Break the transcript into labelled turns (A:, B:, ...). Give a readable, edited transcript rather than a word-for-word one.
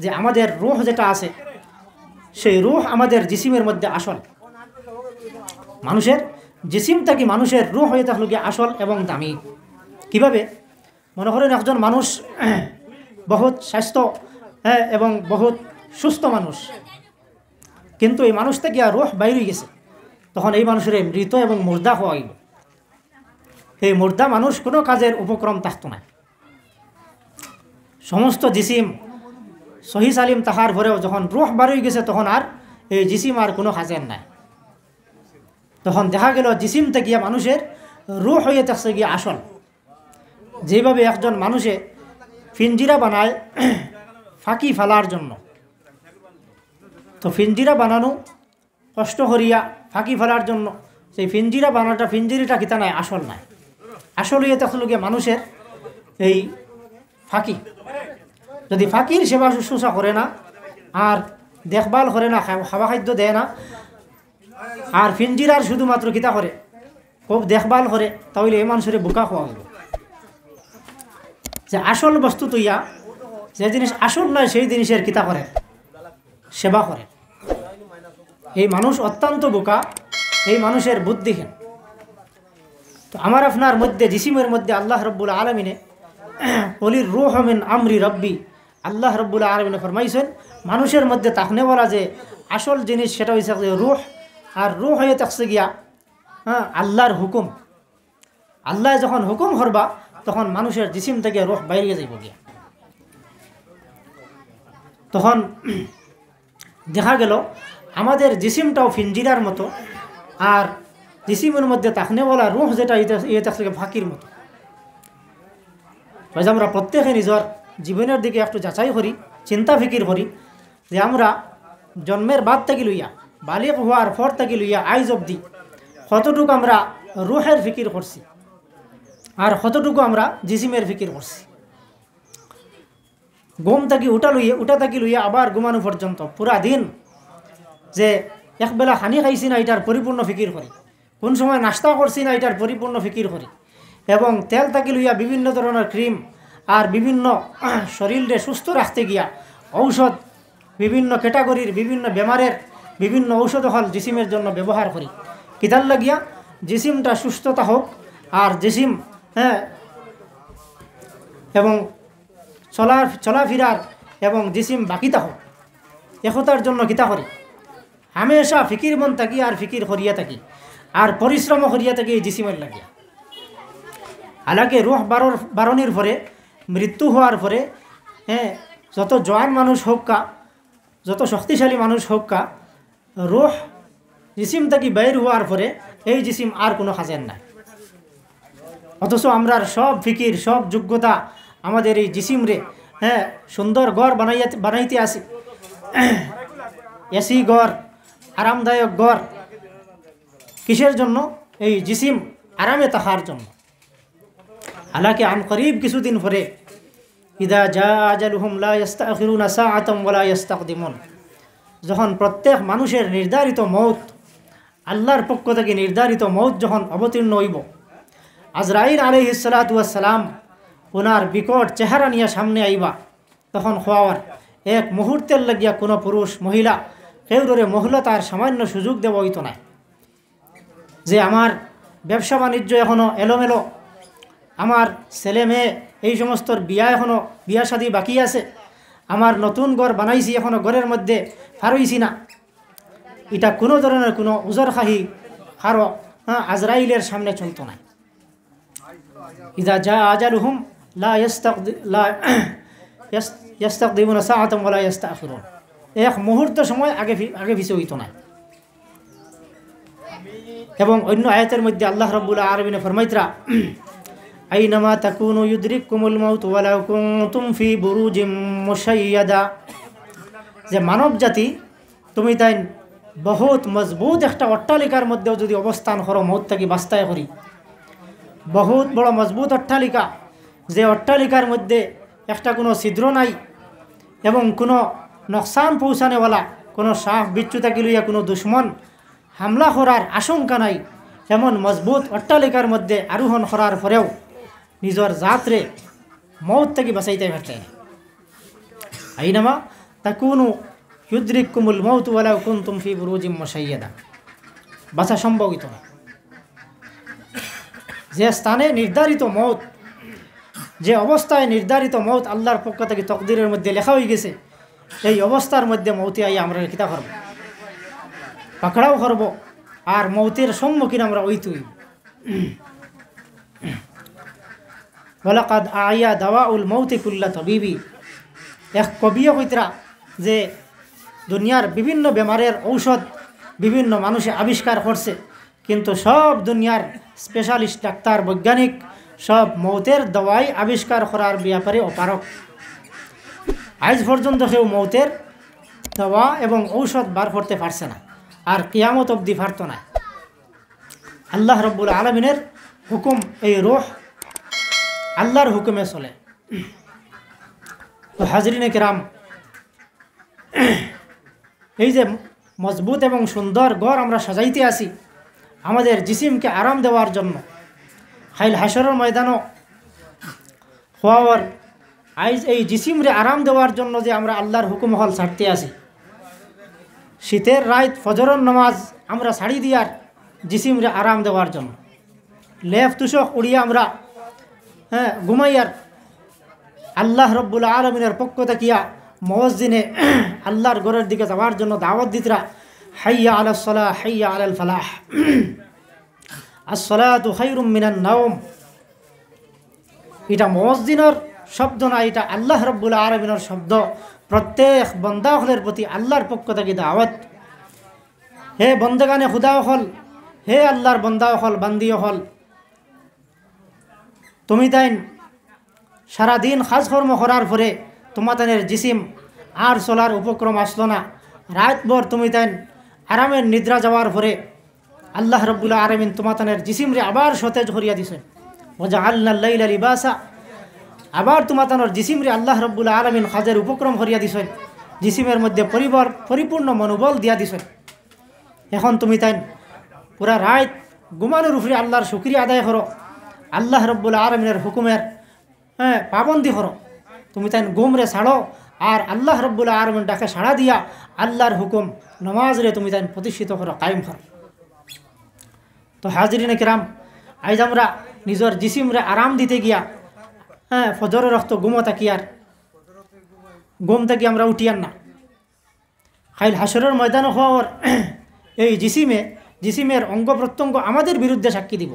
A: যে আমাদের রূহ যেটা আছে সেই রূহ আমাদের জিসিমের মধ্যে আসল। মানুষের জিসিমটা কি মানুষের রূহ হয়ে থাকলো কি আসল এবং দামি। কিভাবে? মনে করেন একজন মানুষ বহুত স্বাস্থ্য এবং বহুত সুস্থ মানুষ, কিন্তু এই মানুষ থেকে আর রূহ বাইরে গেছে, তখন এই মানুষের মৃত এবং মুর্দা হওয়া গেল। এই মুর্দা মানুষ কোনো কাজের উপক্রম থাকতো না। সমস্ত জিসিম সহি সালিম তাহার ভরেও যখন রূহ বার হয়ে গেছে তখন আর এই জিসিম আর কোনো কাজের নাই। তখন দেখা গেল জিসিম থেকে মানুষের রূহ হয়ে থাকছে গিয়ে আসল। যেভাবে একজন মানুষে ফিঞ্জিরা বানায় ফাঁকি ফেলার জন্য, তো ফিঞ্জিরা বানানো কষ্ট করিয়া ফাঁকি ফেলার জন্য সেই ফিঞ্জিরা বানাটা ফিঞ্জিরিটা কিতা নাই, আসল নাই। আসল হয়ে থাকলো গিয়ে মানুষের এই ফাঁকি। যদি ফাঁকির সেবা শুশ্রূষা করে না আর দেখভাল করে না, খাওয়া খাদ্য দেয় না, আর ফিঞ্জিরার শুধুমাত্র কিতা করে খুব দেখভাল করে, তাহলে এই মানুষের বোকা খাওয়া গেল। যে আসল বস্তু তৈয়া যে জিনিস আসল নয় সেই জিনিসের কিতা করে সেবা করে। এই মানুষ অত্যন্ত বোকা, এই মানুষের বুদ্ধিহীন। তো আমার আপনার মধ্যে জিসিমের মধ্যে আল্লাহ রব্বুল আলমিনে অলির রূহ মিন আমরি রব্বি, আল্লাহ রব্বুল আলমিনে ফরমাইছেন মানুষের মধ্যে তাকনে বলা যে আসল জিনিস সেটা হয়েছে রূহ। আর রূহ হয়ে থাকছে গিয়া আল্লাহর হুকুম। আল্লাহ যখন হুকুম করবা তখন মানুষের জিসিম থেকে রূহ বাইরে যাইব গিয়া। তখন দেখা গেল আমাদের জিসিমটাও ফিঞ্জিরার মতো, আর জিসিমের মধ্যে তাকনে বলা রূহ যেটা ইয়ে থাকছে ফাঁকির মতো। আমরা প্রত্যেকে নিজের জীবনের দিকে একটু যাচাই করি, চিন্তা ফিকির করি যে আমরা জন্মের বাদ থেকে লইয়া বালিক হওয়ার পর থেকে লইয়া আইজ অবধি কতটুকু আমরা রুহের ফিকির করছি আর কতটুকু আমরা জিসিমের ফিকির করছি। ঘুম থাকি উঠা থাকি লইয়া আবার ঘুমানো পর্যন্ত পুরা দিন যে একবেলা হানি খাইছি না এটার পরিপূর্ণ ফিকির করি, কোন সময় নাস্তা করছি না এটার পরিপূর্ণ ফিকির করি, এবং তেল থাকি লইয়া বিভিন্ন ধরনের ক্রিম আর বিভিন্ন শরীরে সুস্থ রাখতে গিয়া ঔষধ বিভিন্ন ক্যাটাগরির বিভিন্ন বেমারের বিভিন্ন ঔষধ হল জিসিমের জন্য ব্যবহার করি। কিতার লাগিয়া জিসিমটা সুস্থতা হোক আর জিসিম এবং চলাফেরার এবং জিসিম বাকিতা হোক, একতার জন্য কিতা করি হামেশা ফিকির মন থাকি আর ফিকির করিয়া থাকি আর পরিশ্রম করিয়া থাকি এই জিসিমের লাগিয়া। হালাকে রুহ বারণের পরে মৃত্যু হওয়ার পরে যত জওয়ান মানুষ হোক কা, যত শক্তিশালী মানুষ হোক কা, রুহ জিসিম থাকি বাইর হওয়ার পরে এই জিসিম আর কোনো কাজের নাই। অথচ আমরার সব ফিকির সব যোগ্যতা আমাদের এই জিসিম রে সুন্দর ঘর বানাইতে আসি, এসি ঘর, আরামদায়ক ঘর, কিসের জন্য? এই জিসিম আরামে থাকার জন্য। হালাকি আন করিব কিছুদিন পরে ইদা জা আজালুহুম লা ইস্তাখিরুনা সাআতাম ওয়া লা ইস্তাকদিমুন, যখন প্রত্যেক মানুষের নির্ধারিত মৌত, আল্লাহর পক্ষ থেকে নির্ধারিত মৌত যখন অবতীর্ণ হইব, আজরাইল আলাইহিস সালাতু ওয়াস সালাম ওনার বিকট চেহারা নিয়ে সামনে আইবা, তখন খোয়ার এক মুহূর্তের লাগিয়া কোনো পুরুষ মহিলা কেউরে মহিলতার সামান্য সুযোগ দেওয়া হইতো না। যে আমার ব্যবসা বাণিজ্য এখনও এলোমেলো, আমার ছেলে মেয়ে এই সমস্ত বিয়া শাদী বাকি আছে, আমার নতুন ঘর বানাইছি এখনও ঘরের মধ্যে ফারইছি না, এটা কোনো ধরনের কোনো উজর খাহি কারো আজরাইলের সামনে চলতো না। ইদা জা আজালুহুম লা ইস্তাকদিমুনা সাআতাম ওয়া লা ইস্তাখিরুন, এক মুহূর্ত সময় আগে পিছে হইতো না। এবং অন্য আয়াতের মধ্যে আল্লাহ রাব্বুল আলামিন ফরমাইতরা আইনামা তাকুনু ইউদরিকুমুল মাউত ওয়ালাউ কুনতুম ফি বুরুজিম মুশাইয়াদা, যে মানব জাতি তুমি তাই বহুত মজবুত একটা অট্টালিকার মধ্যেও যদি অবস্থান করো, মৌত থাকি বাস্তায় করি, বহুত বড় মজবুত অট্টালিকা, যে অট্টালিকার মধ্যে একটা কোনো ছিদ্র নাই এবং কোনো নকশান পৌঁছানেওয়ালা কোনো সাপ বিচ্ছু থাকি লইয়া কোনো দুশ্মন হামলা করার আশঙ্কা নাই, এমন মজবুত অট্টালিকার মধ্যে আরোহণ করার পরেও নিজের জাতরে মৌত থেকে বাঁচাইতে পারতেন। আইনামা তাকুনু ইউদরিকুমুল মাউতু ওয়ালাউ কুনতুম ফি বুরুজিম মুশাইয়াদা। বাঁচা সম্ভবিত না। যে স্থানে নির্ধারিত মৌত, যে অবস্থায় নির্ধারিত মৌত আল্লাহর পক্ষ থেকে তকদিরের মধ্যে লেখা হয়ে গেছে, এই অবস্থার মধ্যে মৌতে আই আমরা কিতা করব, পাকড়াও করব, আর মৌতের সম্মুখীন আমরা ওইতুই। ওয়ালাকাদ আয়া দাওয়াউল মাউতি কুল্লা তাবিবি। এক কবিও কইতরা যে দুনিয়ার বিভিন্ন বেমারের ঔষধ বিভিন্ন মানুষে আবিষ্কার করছে, কিন্তু সব দুনিয়ার স্পেশালিস্ট ডাক্তার বৈজ্ঞানিক সব মৌতের দওয়াই আবিষ্কার করার ব্যাপারে অপারক। আজ পর্যন্ত কেউ মৌতের দওয়া এবং ঔষধ বার করতে পারছে না, আর কিয়ামত অবধি পারত না। আল্লাহ রব্বুল আলমিনের হুকুম, এই রূহ আল্লাহর হুকুমে চলে। তো হাজরিনে কিরাম, এই যে মজবুত এবং সুন্দর ঘর আমরা সাজাইতে আসি আমাদের জিসিমকে আরাম দেওয়ার জন্য, খাইল হাসরের ময়দানও হওয়ার আইজ এই জিসিমরে আরাম দেওয়ার জন্য যে আমরা আল্লাহর হুকুম হল ছাড়তে আসি। শীতের রাত ফজরের নামাজ আমরা ছাড়ি দিয়ার জিসিমরে আরাম দেওয়ার জন্য, লেফ তুষক উড়িয়ে আমরা ঘুমাইয়ার আল্লাহ রব্বুল আলমিনের পক্ষ থাকিয়া মসজিদে আল্লাহর ঘরের দিকে যাওয়ার জন্য দাওয়াত দিতরা, হাইয়া আলাস সালাহ হাইয়া আলাল ফালাহ, আসসালাতু খায়রুম মিনান নাওম। এটা মসজিদের শব্দ না, এটা আল্লাহ রব্বুল আলমিনের শব্দ। প্রত্যেক বন্দাহলের প্রতি আল্লাহর পক্ষ থেকে দাওয়াত। হে বন্দেগানে খুদাও হল, হে আল্লাহর বন্দাও হল, বান্দিও হল, তুমি তাই সারাদিন কাজকর্ম করার পরে তোমাদের জিসিম আর চলার উপক্রম আসলো না। রাতভর তুমি তাই আরামের নিদ্রা যাওয়ার পরে আল্লাহ রব্বুল আলামিন তোমাদের জিসিমরে আবার সতেজ করিয়া দিছেন। ওয়াজআলনাল লাইলা লিবাসা, আবার তোমাদের জিসিমরে আল্লাহ রব্বুল আলামিন কাজের উপক্রম করিয়া দিছেন, জিসিমের মধ্যে পরিপূর্ণ মনোবল দিয়া দিছেন। এখন তুমি তাই পুরা রাত ঘুমানোর উপরে আল্লাহর শুকরিয়া আদায় করো, আল্লাহ রব্বুল আলামিনের হুকুমের পাবন্দি করো। তুমি তাই ঘুমরে ছাড়ো আর আল্লাহ রব্বুল আলামিন ডাকে সাড়া দিয়া আল্লাহর হুকুম নমাজরে তুমি তাই প্রতিষ্ঠিত করো, কায়েম করো। তো হাজরিনে কিরাম, আজ আমরা নিজের জিসিমরে আরাম দিতে গিয়া ফজরের রক্ত ঘুমো তাকিয়ার ঘুম থেকে আমরা উঠিয়ার না। খাইল হাসরের ময়দান হওয়ার এই জিসিমের অঙ্গ প্রত্যঙ্গ আমাদের বিরুদ্ধে সাক্ষী দিব।